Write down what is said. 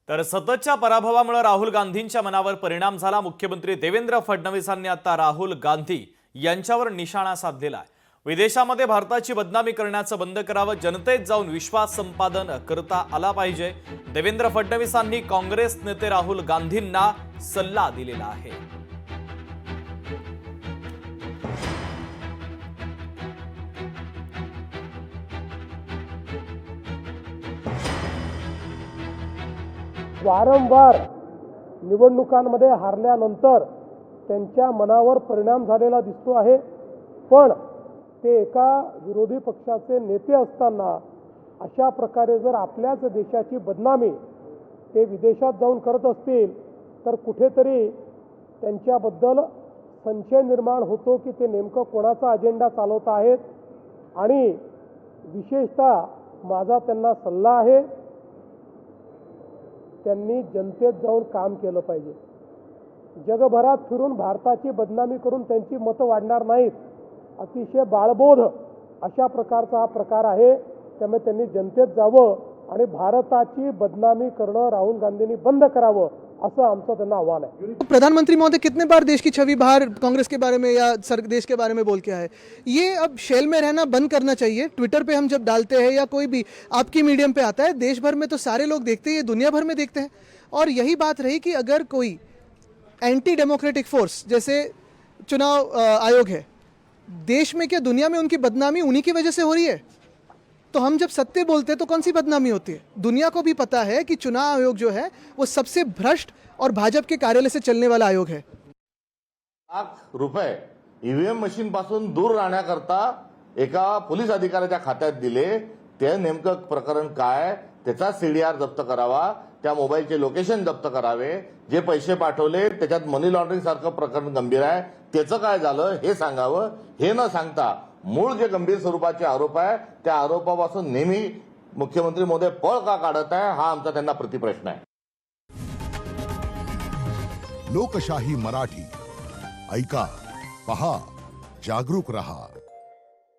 तर सततच्या पराभवामुळे राहुल गांधींच्या मनावर परिणाम झाला। मुख्यमंत्री देवेंद्र फडणवीसांनी आता राहुल गांधी यांच्यावर निशाणा साधलेला आहे। विदेशामध्ये भारताची बदनामी करण्याचं बंद करावं, जनतेत जाऊन विश्वास संपादन करता आला पाहिजे। देवेंद्र फडणवीसांनी काँग्रेस नेते राहुल गांधींना सल्ला दिलेला आहे। वारंवार निवडणुकांमध्ये हारल्यानंतर त्यांच्या मनावर परिणाम झालेला दिसतो आहे, पण ते एका विरोधी पक्षाचे नेते असताना अशा प्रकारे जर आपल्याच देशाची बदनामी ते विदेशात जाऊन करत असतील तर कुठेतरी त्यांच्याबद्दल संशय निर्माण होतो की ते नेमकं कोणाचा अजेंडा चालवत आहेत। आणि विशेषतः माझा त्यांना सल्ला आहे, त्यांनी जनतेत जाऊन काम केलं पाहिजे। जगभरात फिरून भारताची बदनामी करून त्यांची मतं वाढणार नाहीत। अतिशय बाळबोध अशा प्रकारचा हा प्रकार आहे, त्यामुळे त्यांनी जनतेत जावं आणि भारताची बदनामी करणं राहुल गांधींनी बंद करावं असं आमचं त्यांना आव्हान आहे। प्रधानमंत्री महोदय कितने बार देश की छवि बाहर कांग्रेस के बारे में या देश के बारे में बोल के आए। ये अब शेल में रहना बंद करना चाहिए। ट्विटर पे हम जब डालते हैं या कोई भी आपकी मीडियम पे आता है, देश भर में तो सारे लोग देखते हैं, दुनिया भर में देखते हैं। और यही बात रही कि अगर कोई एंटी डेमोक्रेटिक फोर्स जैसे चुनाव आयोग है, देश में क्या दुनिया में उनकी बदनामी उन्हीं की वजह से हो रही है। तो हम जब सत्य बोलते हैं तो कौन सी बदनामी होती है। दुनिया को भी पता है कि चुनाव आयोग जो है वो सबसे भ्रष्ट और भाजपा के कार्यालय से चलने वाला आयोग है। लाख रुपये ईव्हीएम मशीन पासून दूर राहण्याकरता एका पोलीस अधिकाऱ्याच्या खात्यात दिले। ते नेमकं प्रकरण काय, त्याचा सीडीआर जप्त करावा, त्या मोबाईलचे लोकेशन जप्त करावे। जे पैसे पाठवले त्याच्यात मनी लॉन्ड्रिंग सारखं प्रकरण गंभीर आहे, त्याचं काय झालं हे सांगावं। हे न सांगता मूळ जे गंभीर स्वरूपाचे आरोप आहे त्या आरोपापासून नेहमी मुख्यमंत्री महोदय पळ का काढत आहे, हा आमचा त्यांना प्रतिप्रश्न आहे। लोकशाही मराठी ऐका, पहा, जागरूक रहा।